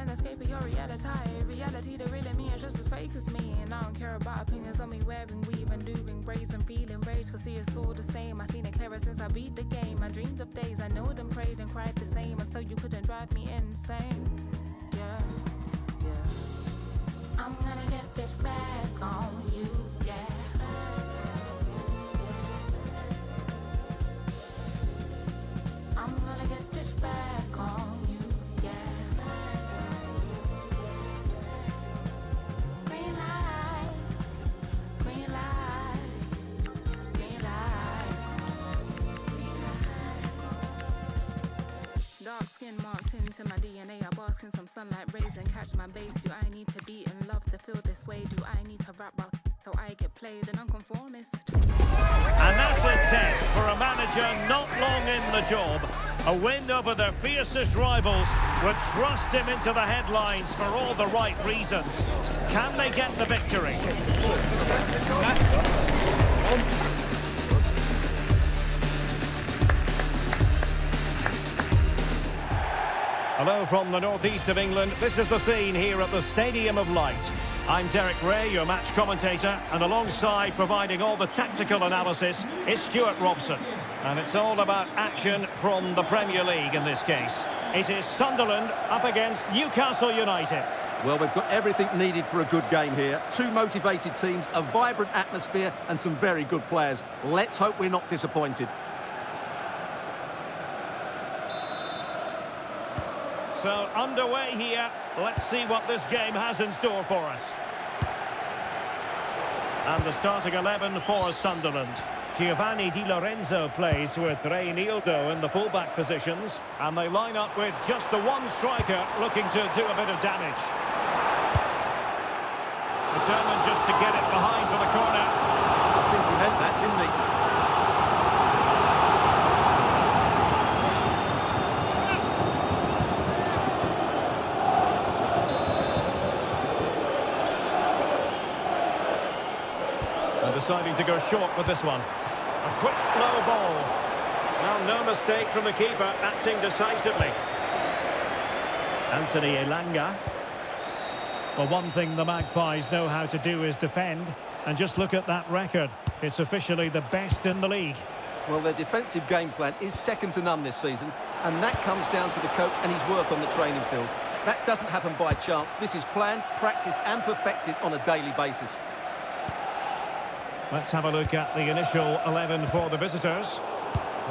an escape of your reality. Reality that really means just as fake as me. And I don't care about opinions on me wearing, weaving, doing, brazen, feeling rage. Cause see, it's all the same. I seen it clearer since I beat the game. I dreamed of days, I know them, prayed and cried the same. And so you couldn't drive me insane. Yeah, yeah. I'm gonna get this back on you, yeah. I'm gonna get this back on you, yeah. Green light, green light, green light, green light. Dark skin marked into my DNA. I bask in some sunlight rays and catch my base. Do I need to be in love to feel this way? Do I need to rap about so I get played an unconformist? And that's a test for a manager not long in the job. A win over their fiercest rivals would thrust him into the headlines for all the right reasons. Can they get the victory? Hello from the northeast of England. This is the scene here at the Stadium of Light. I'm Derek Ray, your match commentator, and alongside providing all the tactical analysis is Stuart Robson. And it's all about action from the Premier League in this case. It is Sunderland up against Newcastle United. Well, we've got everything needed for a good game here. Two motivated teams, a vibrant atmosphere and some very good players. Let's hope we're not disappointed. So underway here. Let's see what this game has in store for us. And the starting 11 for Sunderland. Giovanni Di Lorenzo plays with Ray Nildo in the fullback positions. And they line up with just the one striker looking to do a bit of damage. Determined just to get it behind for the corner. I think he meant that, didn't he? Deciding to go short with this one. A quick low ball. Well, no mistake from the keeper, acting decisively. Anthony Elanga. Well, one thing the Magpies know how to do is defend. And just look at that record. It's officially the best in the league. Well, their defensive game plan is second to none this season. And that comes down to the coach and his work on the training field. That doesn't happen by chance. This is planned, practiced and perfected on a daily basis. Let's have a look at the initial 11 for the visitors.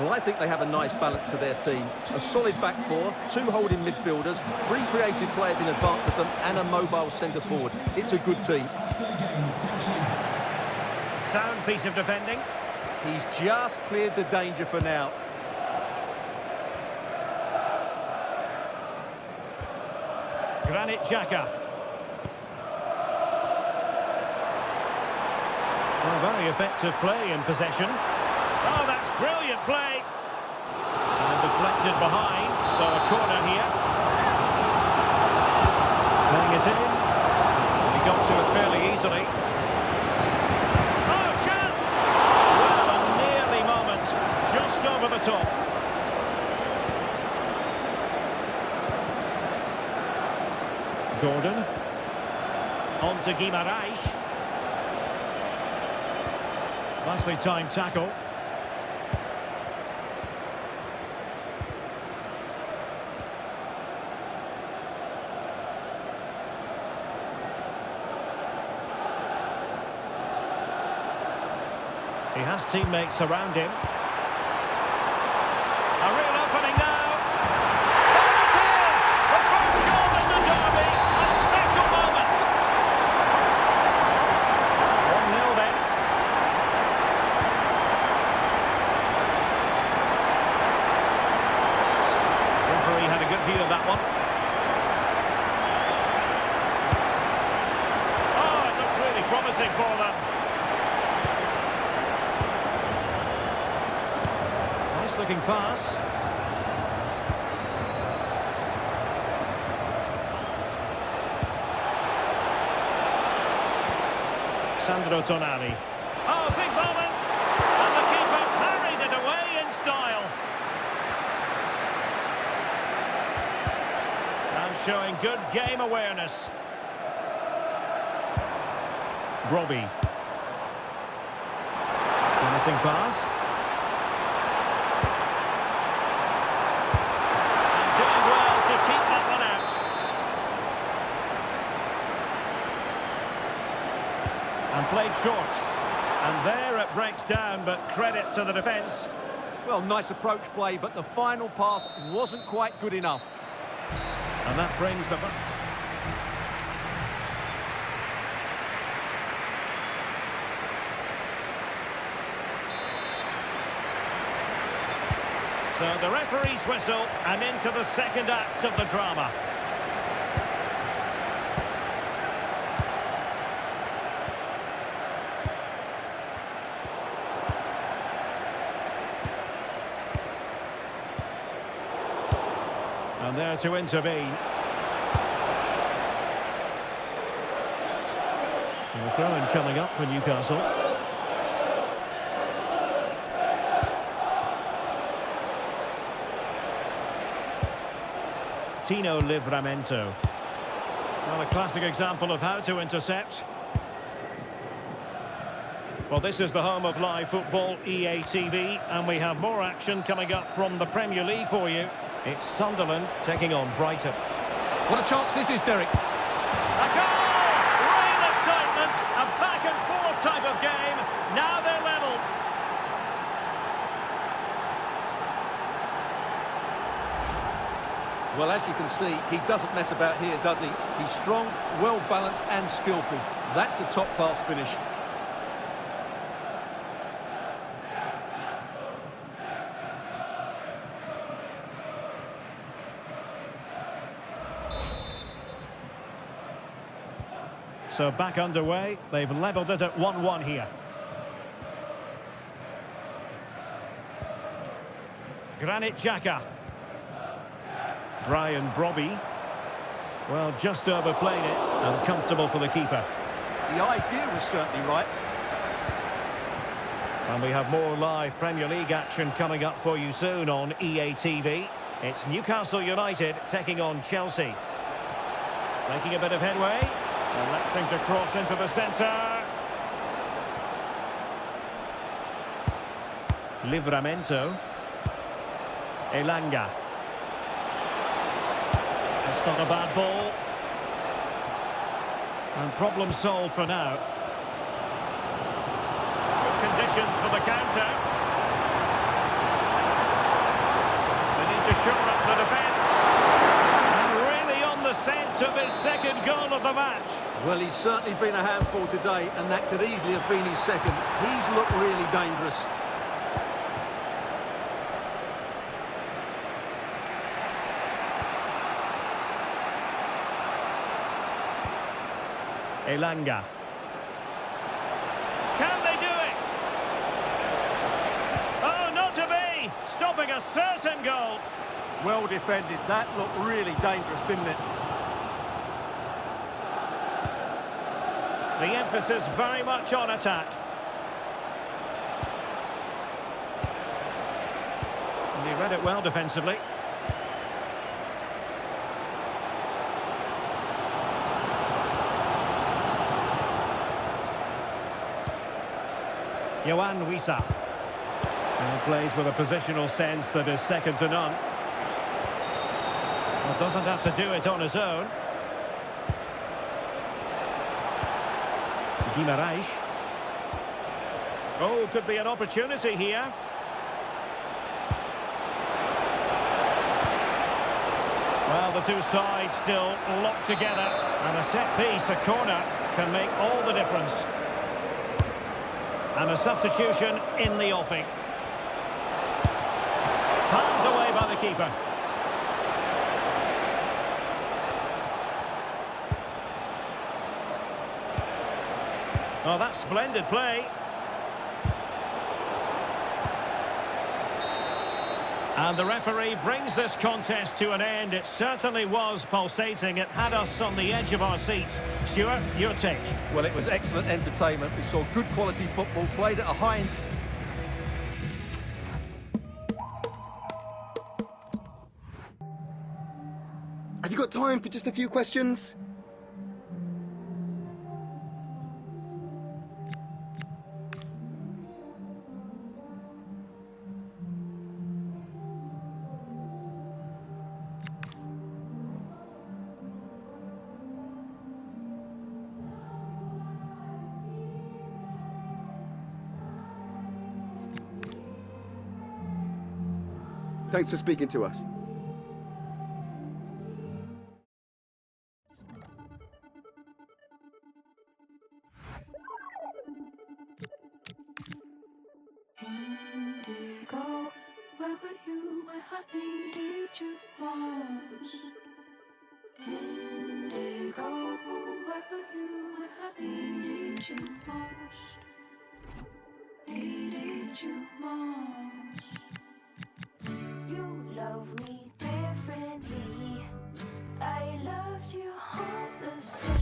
Well, I think they have a nice balance to their team. A solid back four, two holding midfielders, three creative players in advance of them, and a mobile centre-forward. It's a good team. Sound piece of defending. He's just cleared the danger for now. Granit Xhaka. Well, very effective play in possession. Oh, that's brilliant play. And deflected behind, so a corner here. Playing it in. He got to it fairly easily. Oh, chance! Well, a nearly moment, just over the top. Gordon. On to Guimaraes. Nicely timed tackle. He has teammates around him. A real opening now. There it is! The first goal in the derby. A special moment. 1-0 then. Referee had a good view of that one. Oh, it looked really promising for them. Looking pass. Sandro Tonali. Oh, big moment! And the keeper parried it away in style. And showing good game awareness. Brobbey. Missing pass. And doing well to keep that one out. And played short. And there it breaks down, but credit to the defence. Well, nice approach play, but the final pass wasn't quite good enough. And that brings the... So the referee's whistle, and into the second act of the drama. And there to intervene. And a throw-in coming up for Newcastle. Tino Livramento. Well, a classic example of how to intercept. Well, this is the home of live football, EA TV, and we have more action coming up from the Premier League for you. It's Sunderland taking on Brighton. What a chance this is, Derek. A goal! Real excitement! A back-and-forth type of game. Now they're level. Well, as you can see, he doesn't mess about here, does he? He's strong, well-balanced and skillful. That's a top-class finish. So back underway. They've levelled it at 1-1 here. Granit Xhaka. Brian Brobbey. Well, just overplayed it and comfortable for the keeper. The idea was certainly right. And we have more live Premier League action coming up for you soon on EA TV. It's Newcastle United taking on Chelsea. Making a bit of headway. Electing to cross into the centre. Livramento. Elanga. It's not a bad ball. And problem solved for now. Good conditions for the counter. They need to shore up the defence. And really on the scent of his second goal of the match. Well, he's certainly been a handful today, and that could easily have been his second. He's looked really dangerous. Elanga. Can they do it? Oh, not to be! Stopping a certain goal. Well defended. That looked really dangerous, didn't it? The emphasis very much on attack. And he read it well defensively. Yohan Wissa. And plays with a positional sense that is second to none. Well, doesn't have to do it on his own. Guimaraes. Oh, could be an opportunity here. Well, the two sides still locked together. And a set piece, a corner, can make all the difference. And a substitution in the offing. Palmed away by the keeper. Oh, that's splendid play. And the referee brings this contest to an end. It certainly was pulsating. It had us on the edge of our seats. Stuart, your take? Well, it was excellent entertainment. We saw good quality football played at a high... Have you got time for just a few questions? Thanks for speaking to us. Indigo, where were you when I needed you most? Indigo, where were you when I needed you most? Needed you most. You love me differently. I loved you all the same.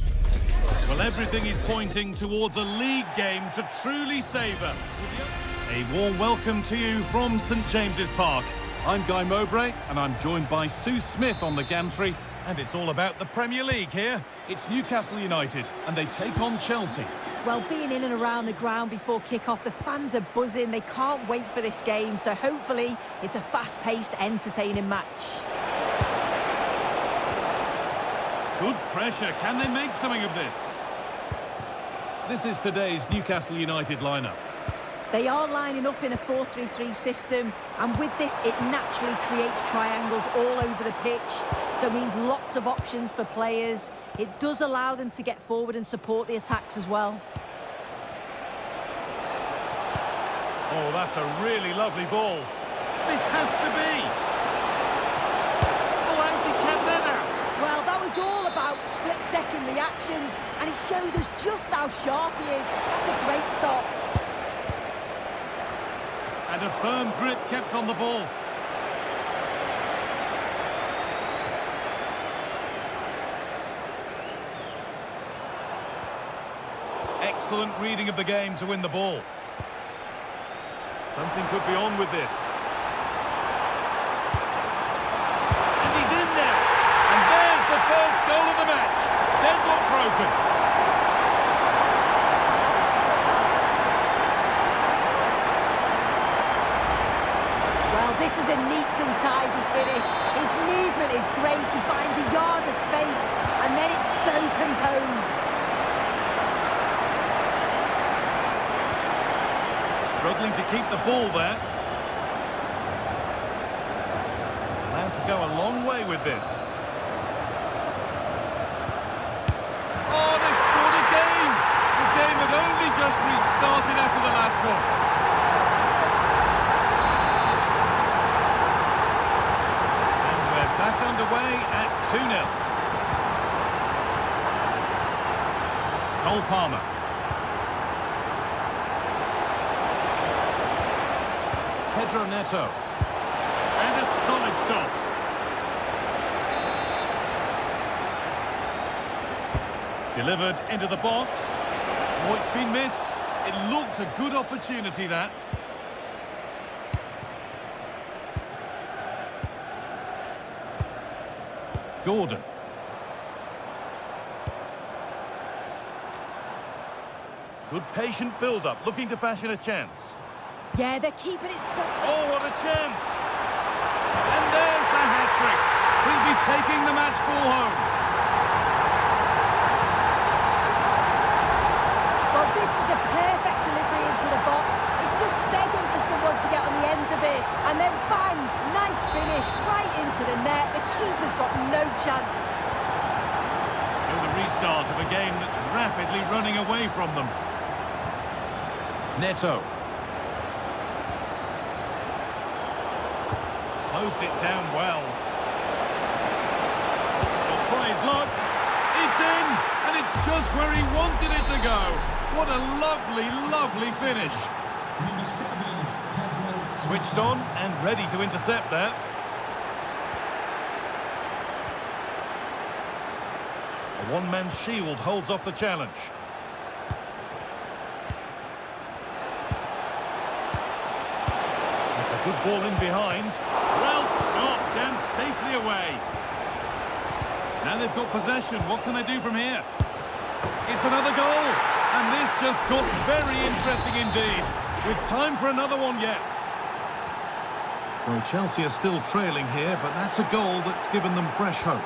Well, everything is pointing towards a league game to truly savour. A warm welcome to you from St James's Park. I'm Guy Mowbray, and I'm joined by Sue Smith on the gantry. And it's all about the Premier League here. It's Newcastle United, and they take on Chelsea. Well, being in and around the ground before kick-off, the fans are buzzing. They can't wait for this game, so hopefully it's a fast-paced, entertaining match. Good pressure. Can they make something of this? This is today's Newcastle United lineup. They are lining up in a 4-3-3 system, and with this, it naturally creates triangles all over the pitch, so it means lots of options for players. It does allow them to get forward and support the attacks as well. Oh, that's a really lovely ball. This has to be. Oh, how's he kept that out? Well, that was all about split-second reactions, and it showed us just how sharp he is. That's a great stop. And a firm grip kept on the ball. Excellent reading of the game to win the ball. Something could be on with this. And he's in there. And there's the first goal of the match. Deadlock broken. This is a neat and tidy finish. His movement is great. He finds a yard of space, and then it's so composed. Struggling to keep the ball there. Allowed to go a long way with this. Oh, they scored again! The game had only just restarted after the last one. Back underway at 2-0. Cole Palmer. Pedro Neto. And a solid stop. Delivered into the box. Oh, it's been missed. It looked a good opportunity, that. Gordon. Good patient build-up, looking to fashion a chance. Yeah, they're keeping it so... Oh, what a chance! And there's the hat-trick. He'll be taking the match ball home. Well, this is a perfect delivery into the box. It's just begging for someone to get on the end of it. And then bang, nice finish, right into the net. The keeper's got no chance. So the restart of a game that's rapidly running away from them. Neto. Closed it down well. He'll try his luck. It's in, and it's just where he wanted it to go. What a lovely, lovely finish. Number 7, Pedro. Switched on and ready to intercept there. A one-man shield holds off the challenge. It's a good ball in behind. Well stopped and safely away. And they've got possession. What can they do from here? It's another goal. And this just got very interesting indeed. With time for another one yet. Well, Chelsea are still trailing here, but that's a goal that's given them fresh hope.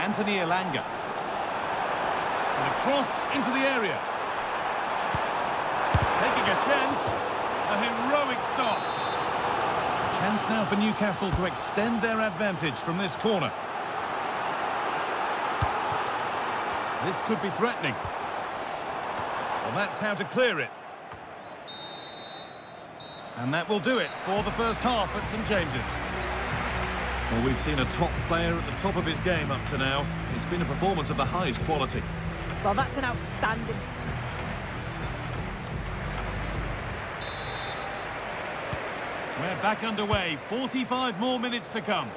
Anthony Elanga. And a cross into the area. Taking a chance. A heroic stop. Chance now for Newcastle to extend their advantage from this corner. This could be threatening. Well, that's how to clear it. And that will do it for the first half at St James's. Well, we've seen a top player at the top of his game up to now. It's been a performance of the highest quality. Well, that's an outstanding... We're back underway. 45 more minutes to come.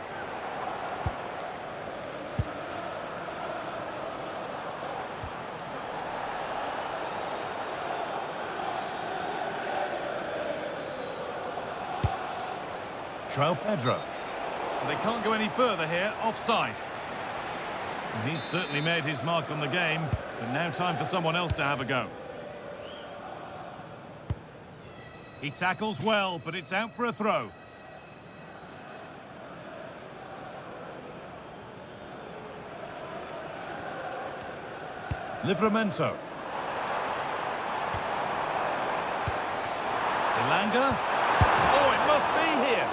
João Pedro. They can't go any further here, offside. And he's certainly made his mark on the game, but now time for someone else to have a go. He tackles well, but it's out for a throw. Livramento. Elanga. Oh, it must be here.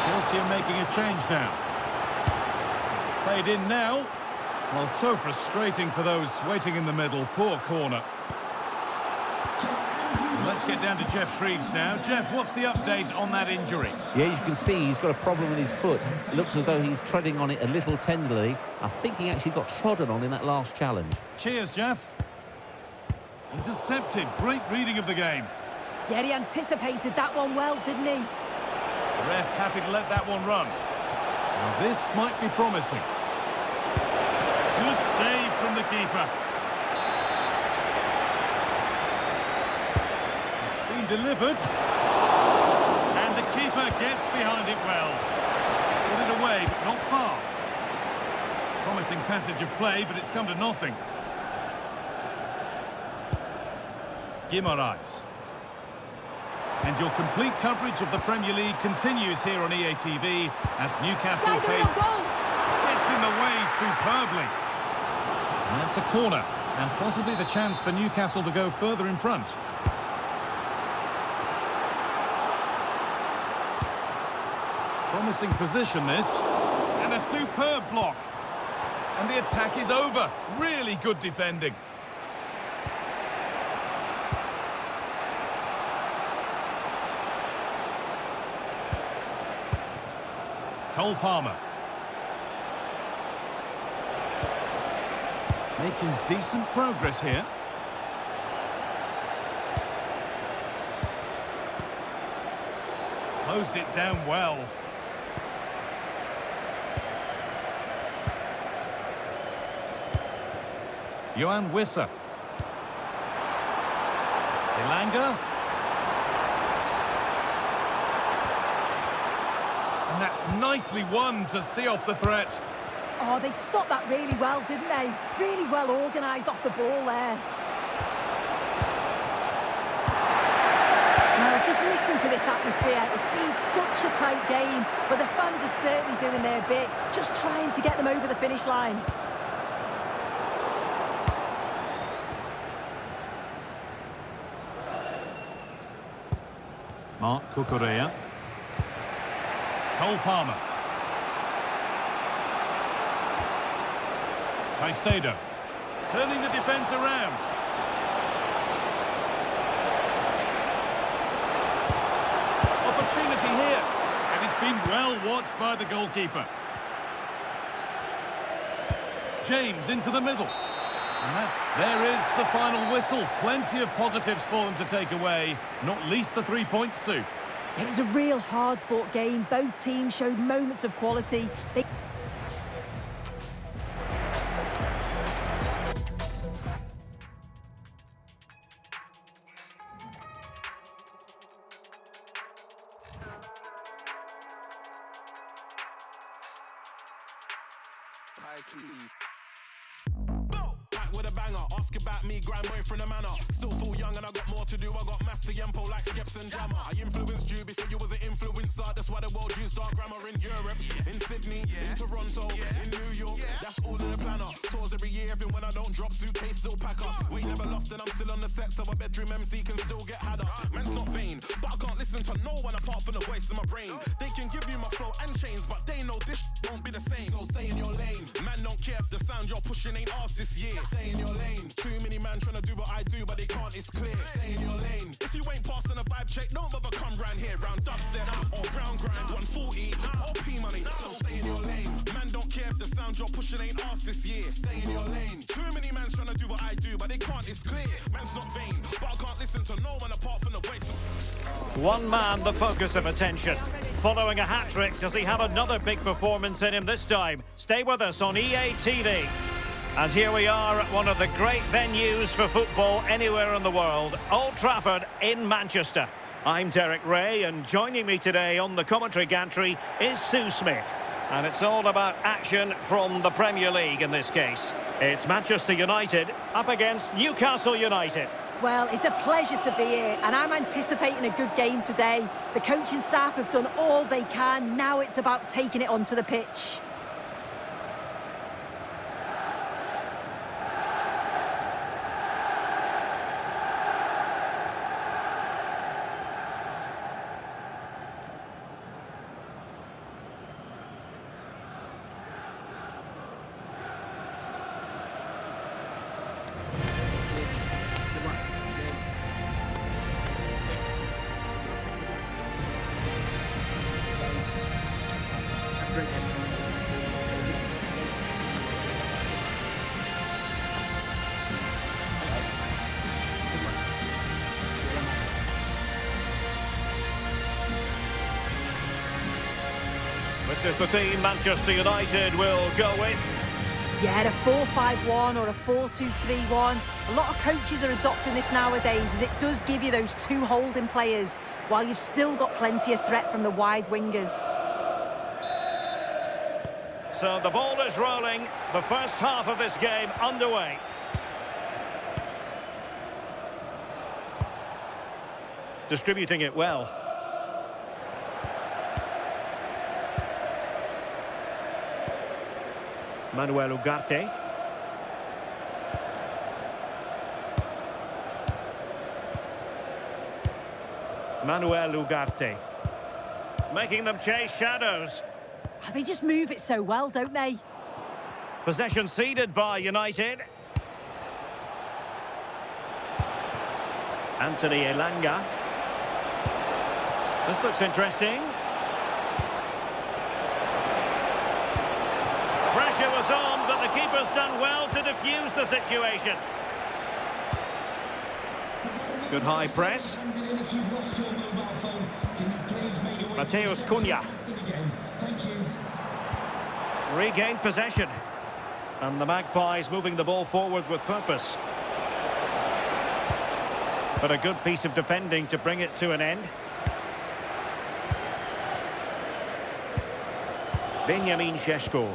Chelsea are making a change now. It's played in now. Well, so frustrating for those waiting in the middle. Poor corner. Let's get down to Jeff Shreves now. Jeff, what's the update on that injury? Yeah, you can see he's got a problem with his foot. It looks as though he's treading on it a little tenderly. I think he actually got trodden on in that last challenge. Cheers, Jeff. Intercepted. Great reading of the game. Yeah, he anticipated that one well, didn't he? The ref happy to let that one run. Now this might be promising. Good save from the keeper. It's been delivered. And the keeper gets behind it well. Put it away, but not far. Promising passage of play, but it's come to nothing. Guimaraes. And your complete coverage of the Premier League continues here on EA TV as Newcastle face... Gets in the way superbly. And that's a corner, and possibly the chance for Newcastle to go further in front. Promising position, this. And a superb block. And the attack is over. Really good defending. Cole Palmer. Making decent progress here. Closed it down well. Yoane Wissa. Elanga. And that's nicely won to see off the threat. Oh, they stopped that really well, didn't they? Really well organised off the ball there. Now, just listen to this atmosphere. It's been such a tight game, but the fans are certainly doing their bit, just trying to get them over the finish line. Marc Cucurella. Cole Palmer. Caicedo. Turning the defence around. Opportunity here. And it's been well watched by the goalkeeper. James into the middle. And there is the final whistle. Plenty of positives for them to take away, not least the 3 points, Sue. It was a real hard-fought game. Both teams showed moments of quality. High key. Back with a banger, ask about me, grind boy from the manor. Still full young and I got more to do. I got master Yempo like Skeps and Jammer. I influenced you before you was an influencer. That's why the world used our grammar in Europe, in Sydney, in Toronto, in New York. That's all in the planner. Tours every year, even when I don't drop, suitcase still pack up. We never lost and I'm still on the set, so a bedroom MC can still get had up. Man's not vain, but I can't listen to no one apart from the voice of my brain. They can give you my flow and chains, but they know this won't be the same. So stay in your lane. Man don't care if the sound you're pushing ain't ours this year. Stay in your lane. Too many man trying to do what I do, but they can't, it's clear. Stay in your lane. If you ain't passing a vibe check, don't bother come round here. Round dubstep or ground grind, 140 or P money. So stay in your lane. Man don't care if the sound you're pushing ain't ours this year. Stay in your lane. Too many mans trying to do what I do, but they can't, it's clear. Man's not vain, but I can't listen to no one apart from the voice of... One man, the focus of attention. Following a hat-trick, does he have another big performance in him this time? Stay with us on EA TV. And here we are at one of the great venues for football anywhere in the world, Old Trafford in Manchester. I'm Derek Ray, and joining me today on the commentary gantry is Sue Smith. And it's all about action from the Premier League in this case. It's Manchester United up against Newcastle United. Well, it's a pleasure to be here, and I'm anticipating a good game today. The coaching staff have done all they can. Now it's about taking it onto the pitch. Which is the team Manchester United will go with? Yeah, a 4-5-1 or a 4-2-3-1. A lot of coaches are adopting this nowadays, as it does give you those two holding players, while you've still got plenty of threat from the wide wingers. So the ball is rolling, the first half of this game underway. Distributing it well. Manuel Ugarte. Manuel Ugarte. Making them chase shadows. They just move it so well, don't they? Possession ceded by United. Anthony Elanga. This looks interesting. Pressure was on, but the keeper's done well to defuse the situation. Good high press. Matheus Cunha. Regained possession. And the Magpies moving the ball forward with purpose. But a good piece of defending to bring it to an end. Benjamin Šeško.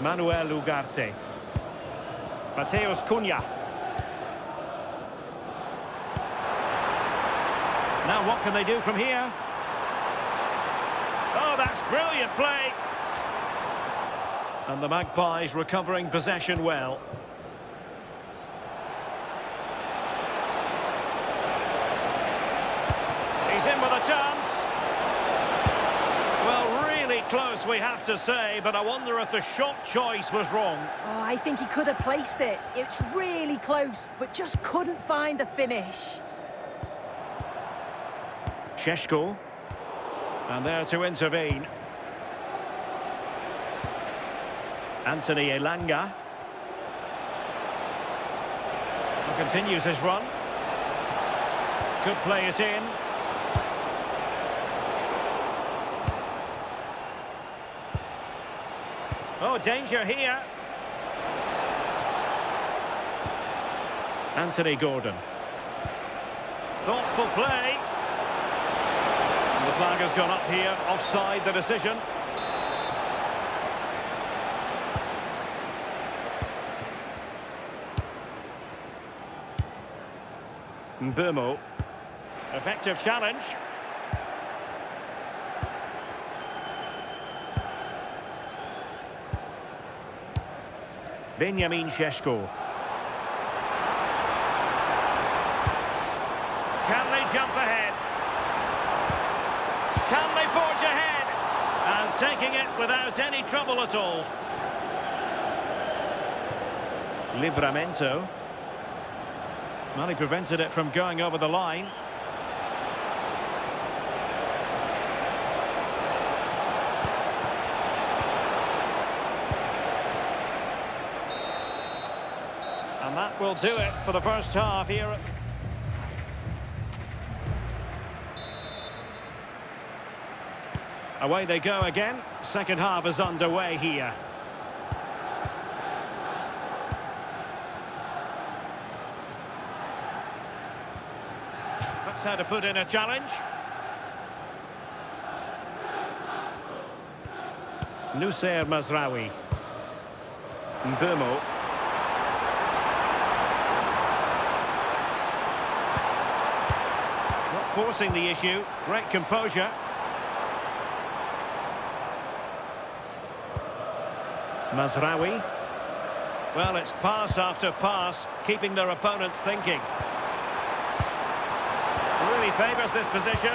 Manuel Ugarte. Matheus Cunha. Now what can they do from here? Oh, that's brilliant play. And the Magpies recovering possession well. He's in with a chance. Well, really close, we have to say, but I wonder if the shot choice was wrong. Oh, I think he could have placed it. It's really close, but just couldn't find the finish. Šeško. And there to intervene. Anthony Elanga. Continues his run. Could play it in. Oh, danger here. Anthony Gordon. Thoughtful play. And the flag has gone up here. Offside the decision. Mbeumo. Effective challenge. Benjamin Šeško. Can they jump ahead? Can they forge ahead? And taking it without any trouble at all. Livramento. Well, he prevented it from going over the line. And that will do it for the first half here. Away they go again. Second half is underway here. That's how to put in a challenge. Noussair Mazraoui. Mbeumo. Not forcing the issue. Great composure. Mazraoui. Well, it's pass after pass, keeping their opponents thinking. Really favours this position.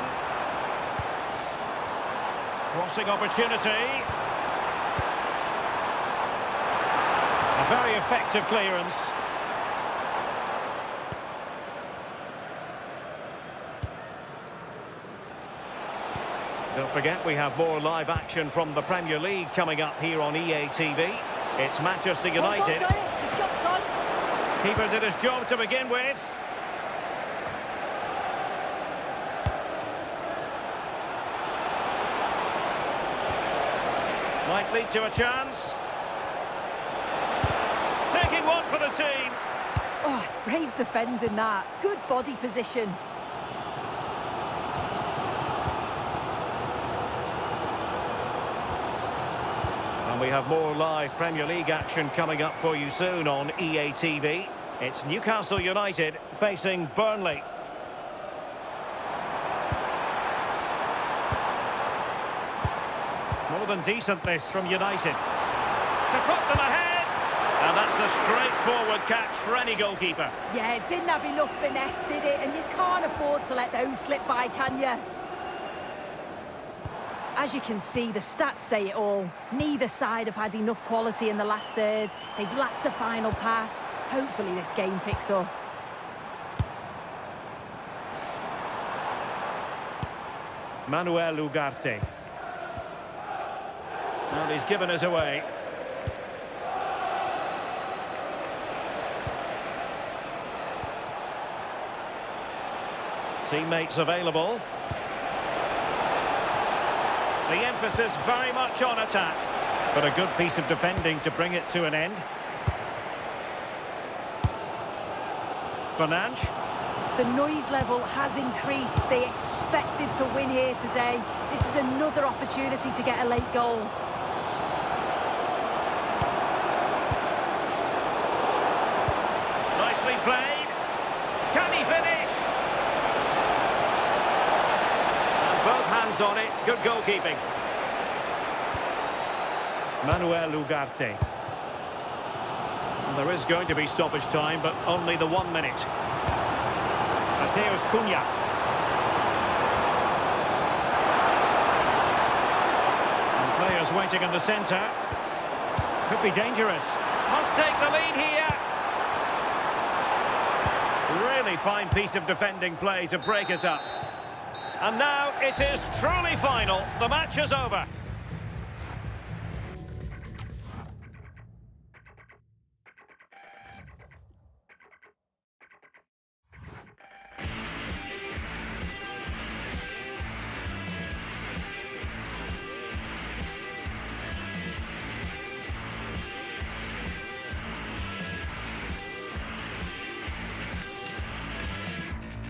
Crossing opportunity. A very effective clearance. Don't forget, we have more live action from the Premier League coming up here on EA TV. It's Manchester United. The shot's on. Keeper did his job to begin with. Might lead to a chance. Taking one for the team. Oh, it's brave defending that. Good body position. And we have more live Premier League action coming up for you soon on EA TV. It's Newcastle United facing Burnley. More than decent this from United. To put them ahead! And that's a straightforward catch for any goalkeeper. Yeah, it didn't have enough finesse, did it? And you can't afford to let those slip by, can you? As you can see, the stats say it all. Neither side have had enough quality in the last third. They've lacked a final pass. Hopefully this game picks up. Manuel Ugarte. And he's given us away. Teammates available. The emphasis very much on attack, but a good piece of defending to bring it to an end. Fernandes. The noise level has increased. They expected to win here today. This is another opportunity to get a late goal. Nicely played. Can he finish? And both hands on it. Good goalkeeping. Manuel Ugarte. And there is going to be stoppage time, but only the 1 minute. Matheus Cunha. And players waiting in the centre. Could be dangerous. Must take the lead here. Really fine piece of defending play to break us up. And now it is truly final. The match is over.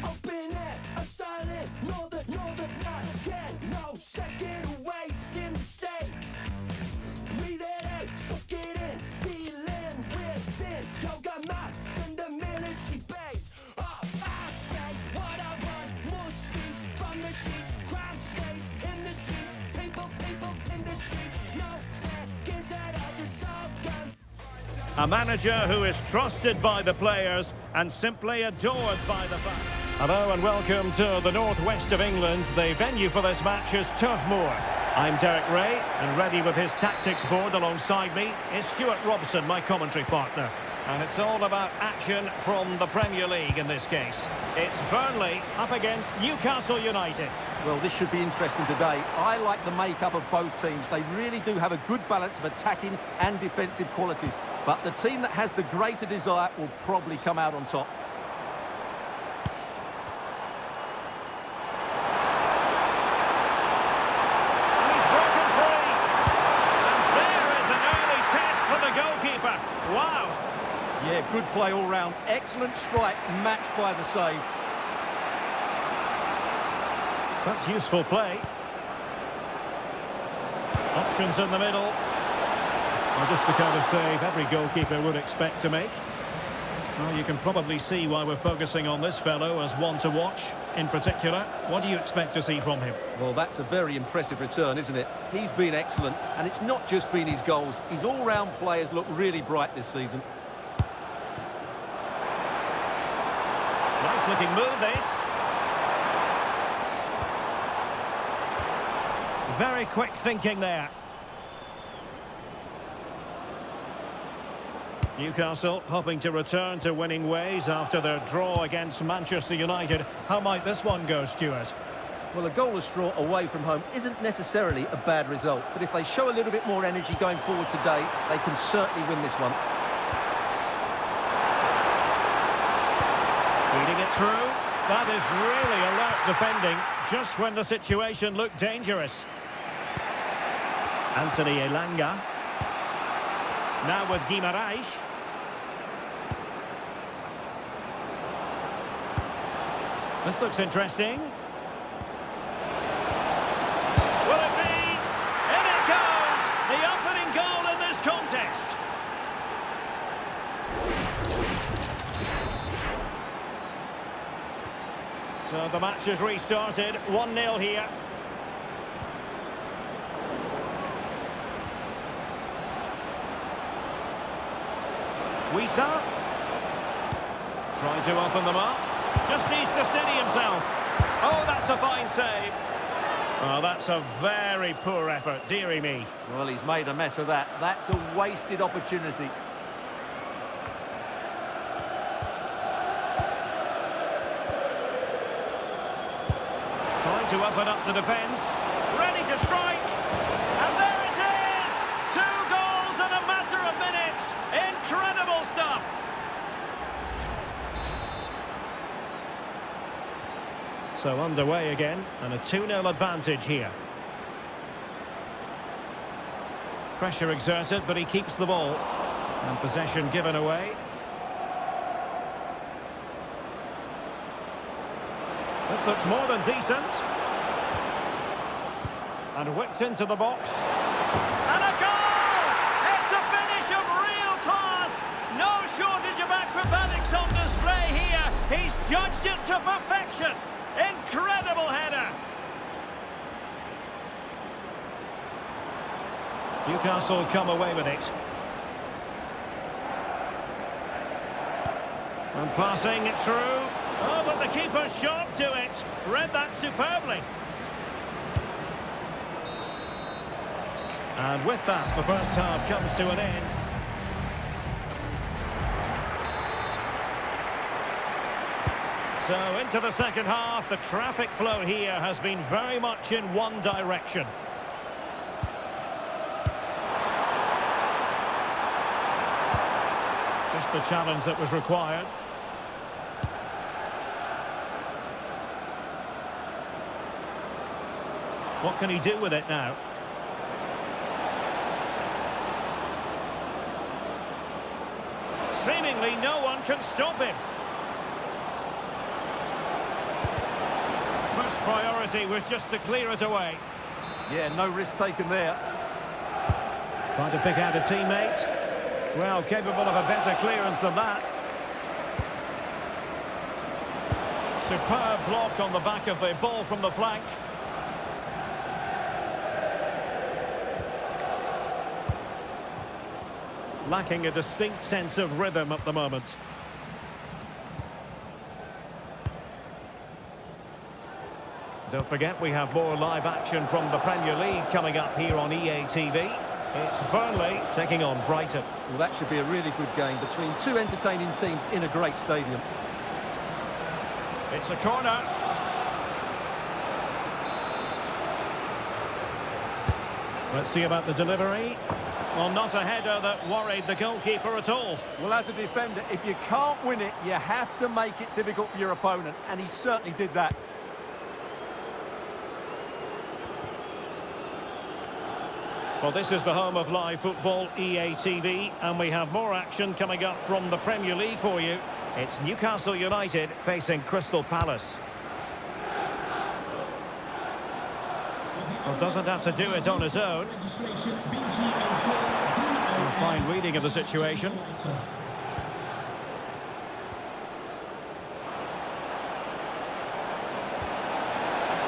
Open it, a silent, know that not again. No second wasted. A manager who is trusted by the players and simply adored by the fans. Hello and welcome to the northwest of England. The venue for this match is Turf Moor. I'm Derek Ray, and ready with his tactics board alongside me is Stuart Robson, my commentary partner. And it's all about action from the Premier League in this case. It's Burnley up against Newcastle United. Well, this should be interesting today. I like the makeup of both teams. They really do have a good balance of attacking and defensive qualities. But the team that has the greater desire will probably come out on top. And he's broken free. And there is an early test for the goalkeeper. Wow. Yeah, good play all round. Excellent strike, matched by the save. That's useful play. Options in the middle. Well, just the kind of save every goalkeeper would expect to make. Well, you can probably see why we're focusing on this fellow as one to watch. In particular, what do you expect to see from him? Well, that's a very impressive return, isn't it? He's been excellent, and it's not just been his goals. His all-round play has looked really bright this season. Nice looking move, this. Very quick thinking there. Newcastle hoping to return to winning ways after their draw against Manchester United. How might this one go, Stuart? Well, a goalless draw away from home isn't necessarily a bad result, but if they show a little bit more energy going forward today, they can certainly win this one. Feeding it through. That is really alert defending, just when the situation looked dangerous. Anthony Elanga. Now with Guimaraes. This looks interesting. Will it be? In it goes! The opening goal in this contest. So the match has restarted. 1-0 here. Wissa. Trying to open them up. Just needs to steady himself. Oh, that's a fine save. Oh, that's a very poor effort, dearie me. Well, he's made a mess of that. That's a wasted opportunity. Trying to open up the defence. Ready to strike. And there it is! 2 goals in a matter of minutes. Incredible stuff. So underway again, and a 2-0 advantage here. Pressure exerted, but he keeps the ball. And possession given away. This looks more than decent. And whipped into the box. And a goal! It's a finish of real class! No shortage of acrobatics on display here. He's judged it to perfection. Incredible header. Newcastle come away with it. And passing it through. Oh, but the keeper's shot to it. Read that superbly. And with that, the first half comes to an end. So into the second half, the traffic flow here has been very much in one direction. Just the challenge that was required. What can he do with it now? Seemingly no one can stop him. First priority was just to clear it away. Yeah, no risk taken there. Trying to pick out a teammate. Well, capable of a better clearance than that. Superb block on the back of the ball from the flank. lacking a distinct sense of rhythm at the moment. Don't forget, we have more live action from the Premier League coming up here on EA TV. It's Burnley taking on Brighton. Well, that should be a really good game between two entertaining teams in a great stadium. It's a corner. Let's see about the delivery. Well, not a header that worried the goalkeeper at all. Well, as a defender, if you can't win it, you have to make it difficult for your opponent, and he certainly did that. Well, this is the home of live football, EA TV, and we have more action coming up from the Premier League for you. It's Newcastle United facing Crystal Palace. Well, doesn't have to do it on his own. Fine reading of the situation.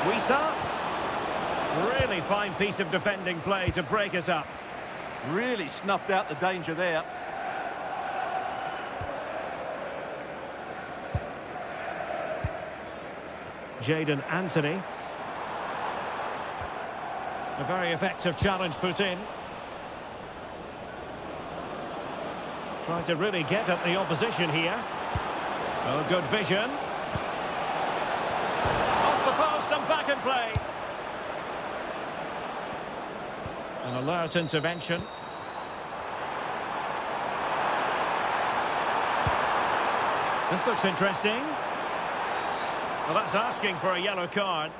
Wissa. Really fine piece of defending play to break us up. Really snuffed out the danger there. Jadon Anthony. A very effective challenge put in. Trying to really get at the opposition here. Oh, good vision. Off the post and back in play. An alert intervention. This looks interesting. Well, that's asking for a yellow card.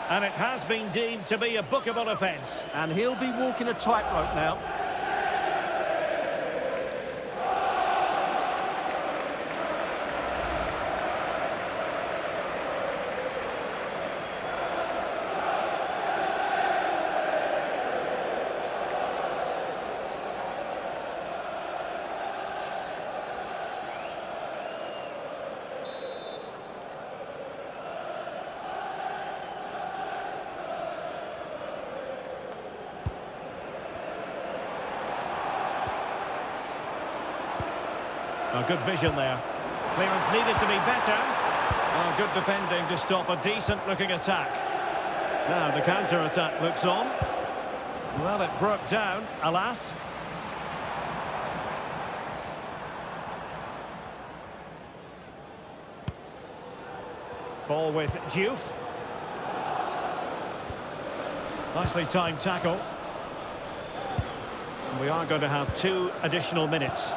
And it has been deemed to be a bookable offence. And he'll be walking a tightrope now. Oh, good vision there. Clearance needed to be better. Oh, good defending to stop a decent-looking attack. Now the counter-attack looks on. Well, it broke down, alas. Ball with Diouf. Nicely timed tackle. And we are going to have 2 additional minutes.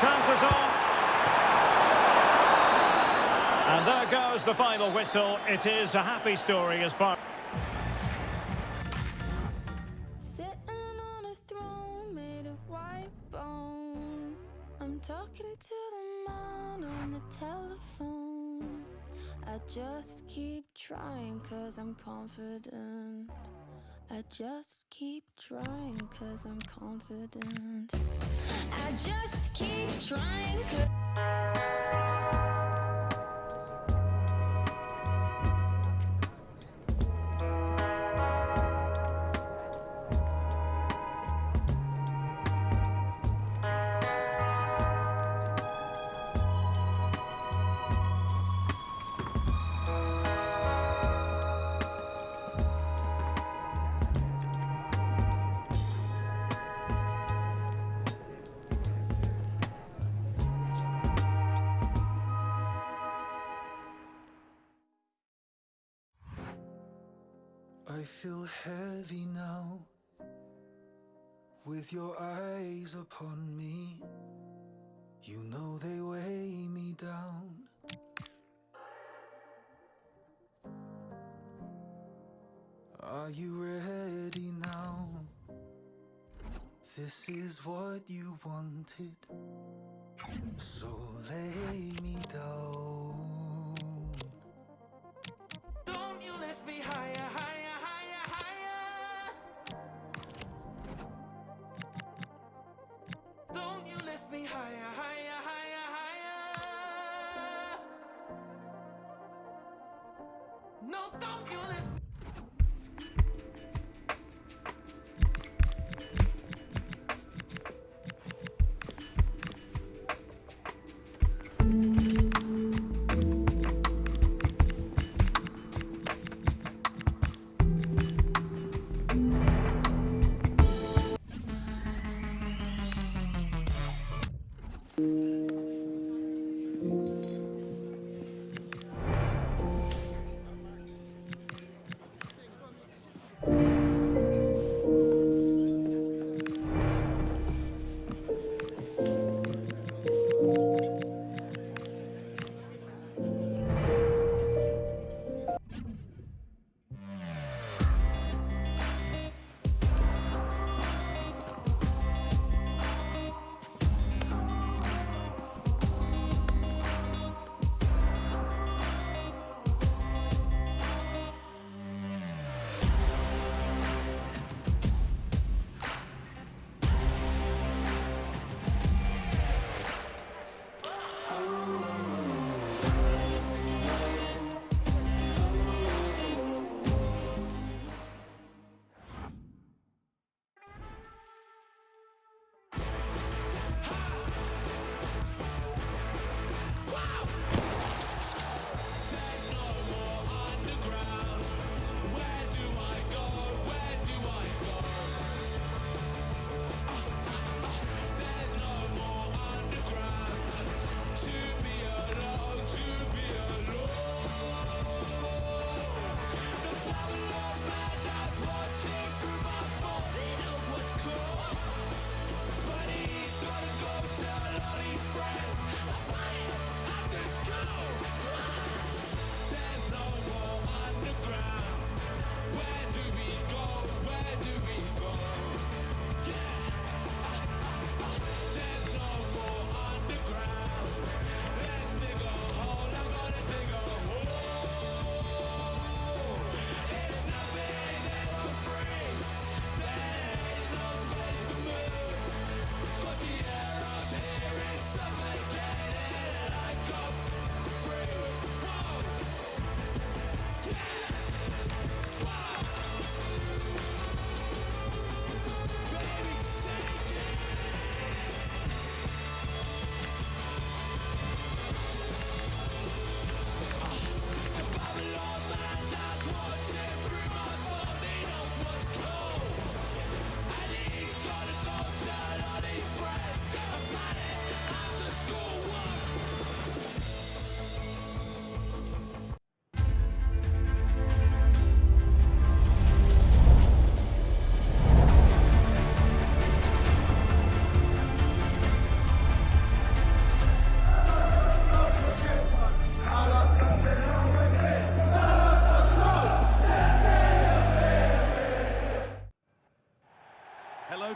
Chances on. And there goes the final whistle. It is a happy story as far. Sitting on a throne made of white bone. I'm talking to the man on the telephone. I just keep trying 'cause I'm confident. I just keep trying 'cause I'm confident. I just keep trying 'cause I feel heavy now, with your eyes upon me. You know they weigh me down. Are you ready now? This is what you wanted, so lay me down. Don't you lift me higher, higher, higher, higher. Don't you lift me higher, higher, higher, higher. No, don't you lift me.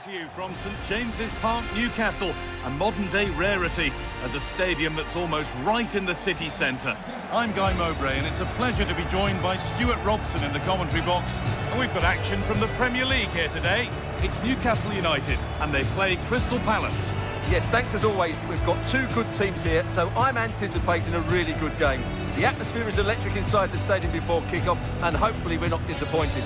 to you from St James's Park, Newcastle, a modern-day rarity as a stadium that's almost right in the city centre. I'm Guy Mowbray, and it's a pleasure to be joined by Stuart Robson in the commentary box. And we've got action from the Premier League here today. It's Newcastle United, and they play Crystal Palace. Yes, thanks as always. We've got two good teams here, so I'm anticipating a really good game. The atmosphere is electric inside the stadium before kick-off, and hopefully we're not disappointed.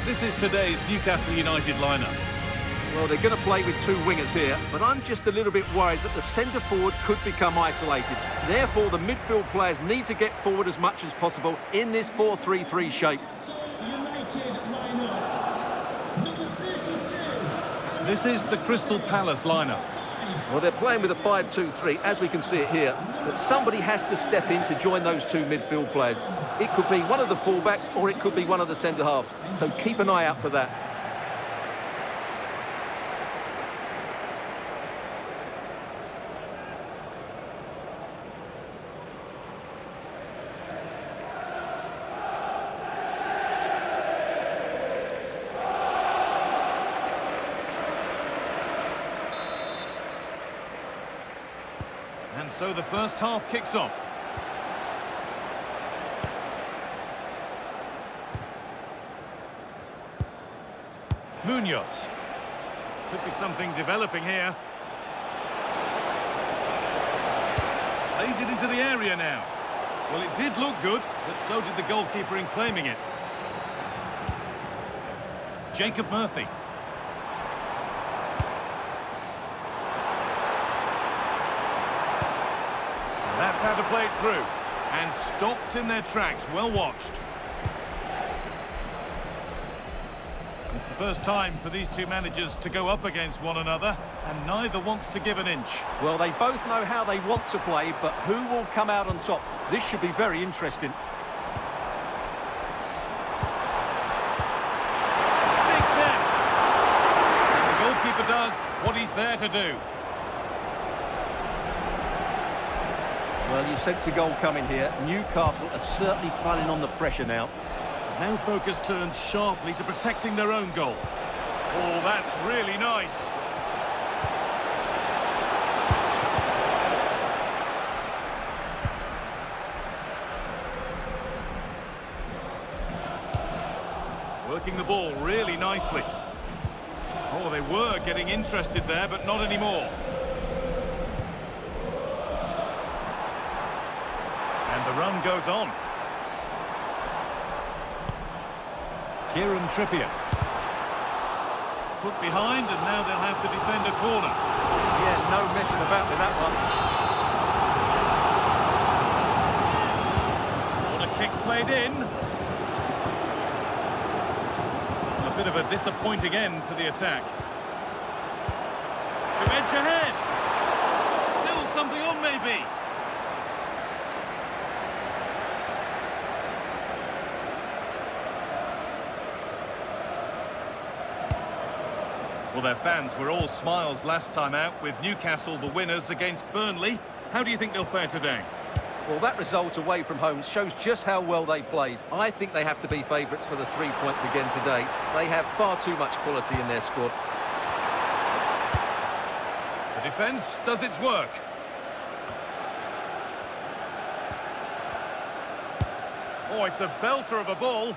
This is today's Newcastle United lineup. Well, they're going to play with two wingers here, but I'm just a little bit worried that the centre-forward could become isolated. Therefore, the midfield players need to get forward as much as possible in this 4-3-3 shape. This is the Crystal Palace lineup. Well, they're playing with a 5-2-3, as we can see it here. But somebody has to step in to join those two midfield players. It could be one of the fullbacks, or it could be one of the centre-halves. So keep an eye out for that. And so the first half kicks off. Munoz. Could be something developing here. Plays it into the area now. Well, it did look good, but so did the goalkeeper in claiming it. Jacob Murphy. That's how to play it through. And stopped in their tracks. Well watched. It's the first time for these two managers to go up against one another, and neither wants to give an inch. Well, they both know how they want to play, but who will come out on top? This should be very interesting. Big chance. And the goalkeeper does what he's there to do. Well, you sense a goal coming here. Newcastle are certainly piling on the pressure now. Now focus turns sharply to protecting their own goal. Oh, that's really nice. Working the ball really nicely. Oh, they were getting interested there, but not anymore. And the run goes on. Kieran Trippier. Put behind, and now they'll have to defend a corner. Yeah, no messing about with that one. What a kick played in. A bit of a disappointing end to the attack. To edge ahead. Still something on, maybe. Well, their fans were all smiles last time out, with Newcastle the winners against Burnley. How do you think they'll fare today? Well, that result away from home shows just how well they played. I think they have to be favourites for the 3 points again today. They have far too much quality in their squad. The defence does its work. Oh, it's a belter of a ball.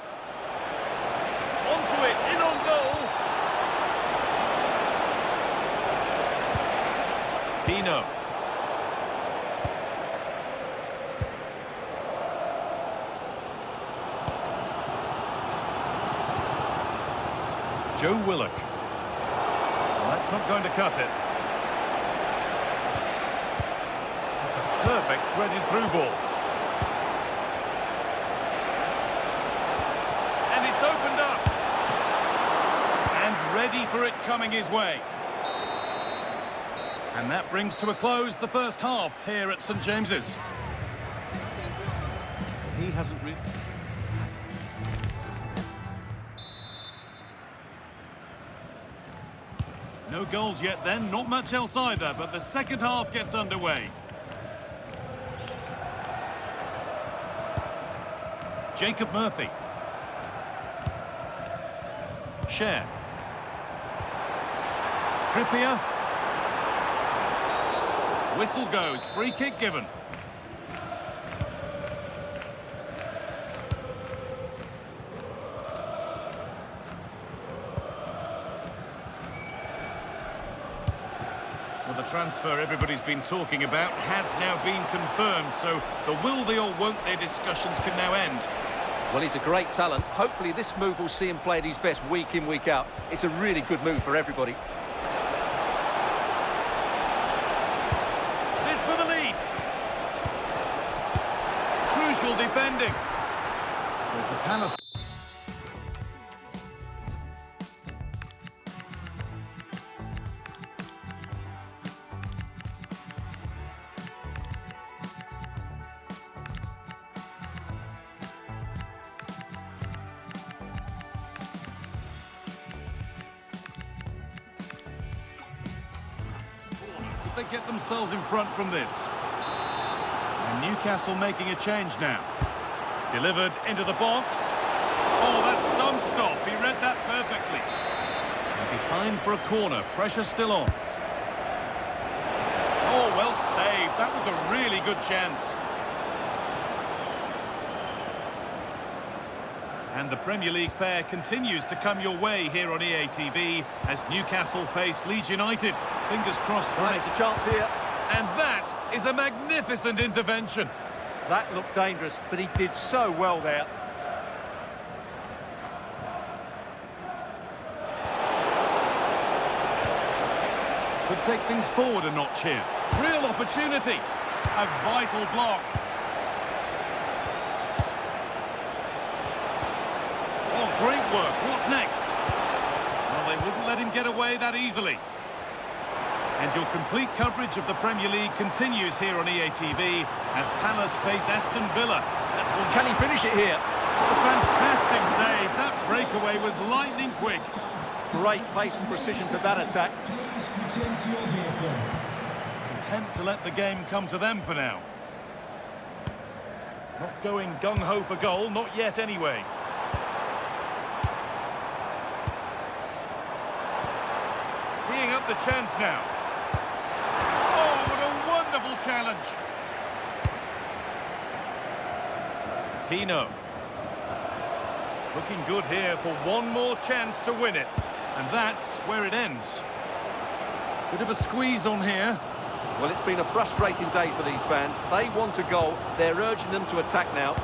Onto it, in on goal. Pino. Joe Willock. That's not going to cut it. It's a perfect threaded through ball. And it's opened up. And ready for it coming his way. And that brings to a close the first half here at St James's. He hasn't really... No goals yet then, not much else either, but the second half gets underway. Jacob Murphy. Cher. Trippier. Whistle goes, free kick given. Well, the transfer everybody's been talking about has now been confirmed, so the will they or won't they discussions can now end. Well, he's a great talent. Hopefully this move will see him play at his best week in, week out. It's a really good move for everybody. This for the lead. Crucial defending. So it's a Palace. They get themselves in front from this. And Newcastle making a change now. Delivered into the box. Oh, that's some stop. He read that perfectly. And behind for a corner. Pressure still on. Oh, well saved. That was a really good chance. And the Premier League fare continues to come your way here on EA TV as Newcastle face Leeds United. Fingers crossed for it. There's a chance here. And that is a magnificent intervention. That looked dangerous, but he did so well there. Could take things forward a notch here. Real opportunity. A vital block. Oh, great work. What's next? Well, they wouldn't let him get away that easily. And your complete coverage of the Premier League continues here on EA TV as Palace face Aston Villa. That's one. Can he finish it here? A fantastic save. That breakaway was lightning quick. Great pace and precision to that attack. Content to let the game come to them for now. Not going gung-ho for goal, not yet anyway. Teeing up the chance now. Oh, what a wonderful challenge. Pino. Looking good here for one more chance to win it. And that's where it ends. Bit of a squeeze on here. Well, it's been a frustrating day for these fans. They want a goal. They're urging them to attack now.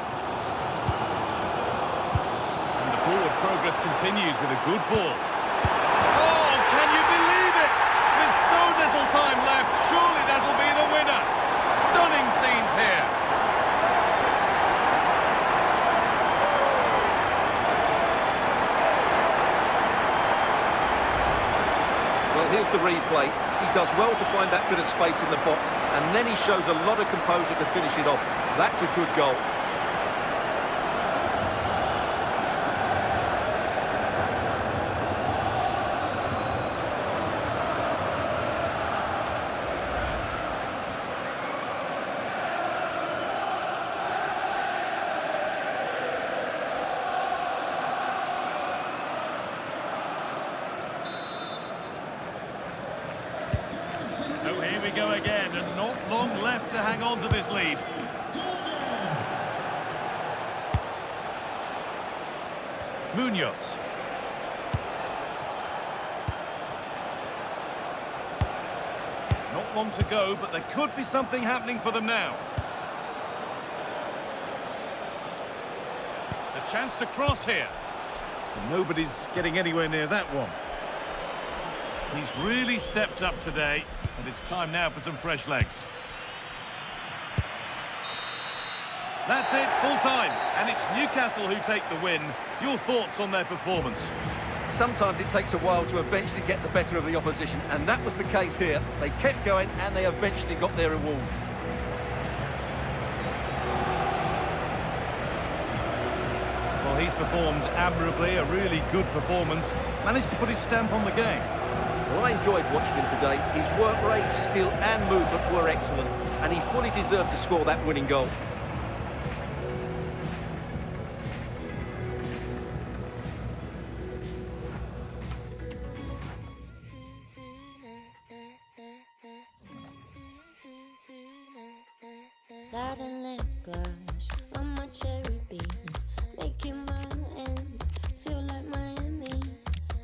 And the forward progress continues with a good ball. Oh, can you believe it? With so little time left, surely that'll be the winner. Stunning scenes here. Well, here's the replay. He does well to find that bit of space in the box, and then he shows a lot of composure to finish it off. That's a good goal. So here we go again, and not long left to hang on to this lead. Munoz. Not long to go, but there could be something happening for them now. The chance to cross here. And nobody's getting anywhere near that one. He's really stepped up today, and it's time now for some fresh legs. That's it, full time, and it's Newcastle who take the win. Your thoughts on their performance? Sometimes it takes a while to eventually get the better of the opposition, and that was the case here. They kept going and they eventually got their reward. Well, he's performed admirably, a really good performance. Managed to put his stamp on the game. Well, I enjoyed watching him today. His work rate, skill and movement were excellent, and he fully deserved to score that winning goal. Light a lip gloss on my cherry bean, making my end feel like Miami.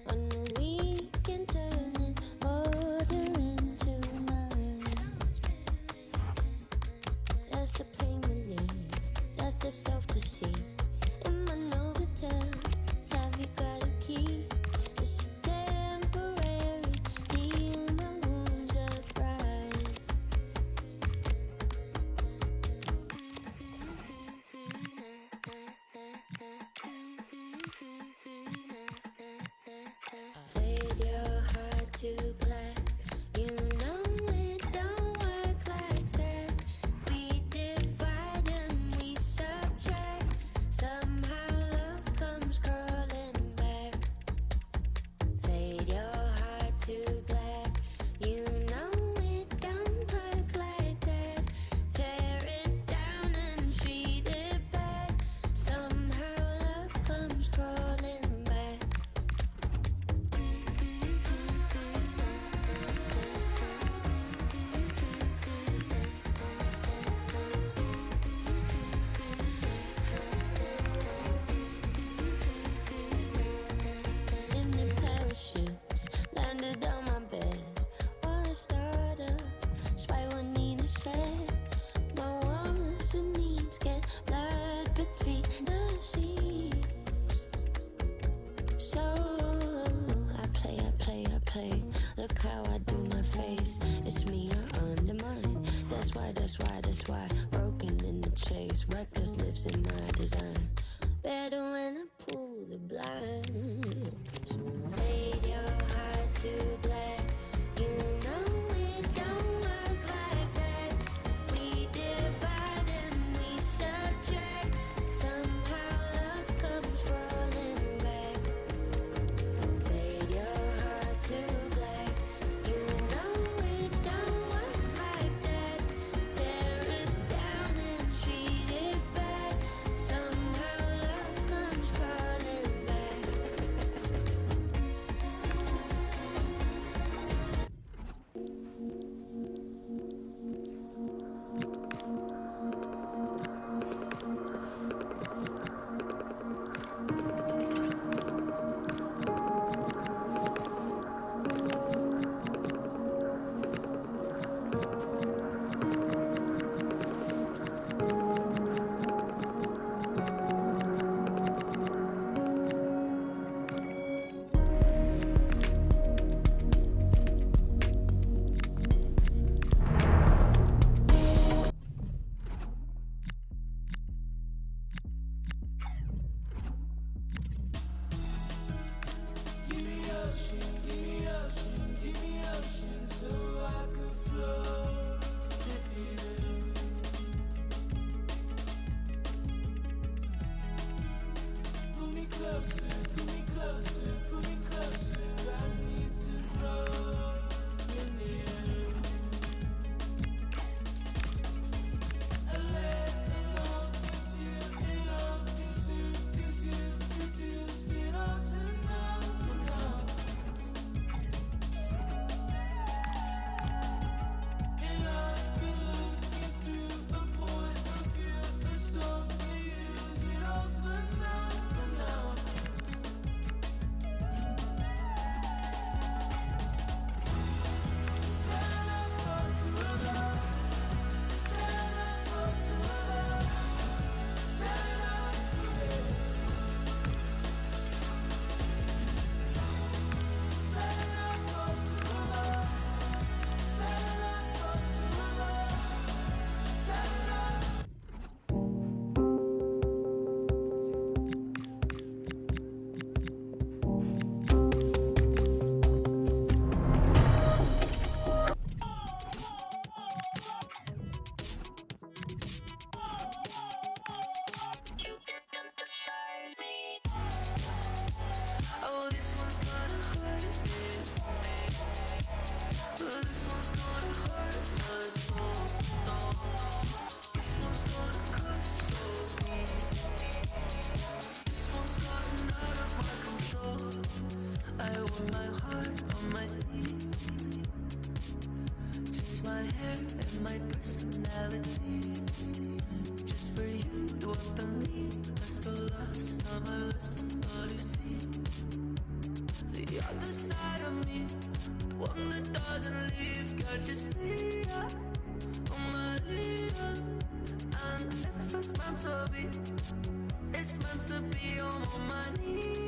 On the weekend, turning order into mine. That's the pain relief, that's the self-deceit. In my Novotel, have you got a key? It's temporary, healing my wounds are bright. Fade your heart to black. You know it don't work like that. We divide and we subtract. Somehow love comes crawling back. Fade your heart to black. You know it don't work like that. Tear it down and treat it back. Somehow love comes crawling back. In the parachutes landed on my bed. Wanna start up, despite what Nina said. My wants and needs get blood between the seams. So I play. Look how I do my face. It's me I undermine. That's why. Broken in the chase. Reckless lives in my design. Better when I pull the blinds. Fade your heart to black. You know it don't work like that. We divide and we subtract. Somehow love comes crawling back. Fade your heart to black. You know it don't work like that. Tear it down and treat it back. Somehow love comes crawling back. my heart on my sleeve. Change my hair and my personality, just for you to up and leave. That's the last time I let somebody see the other side of me, the one that doesn't leave. Can't you see it? I'm a leader, and if it's meant to be, it's meant to be. On my knees.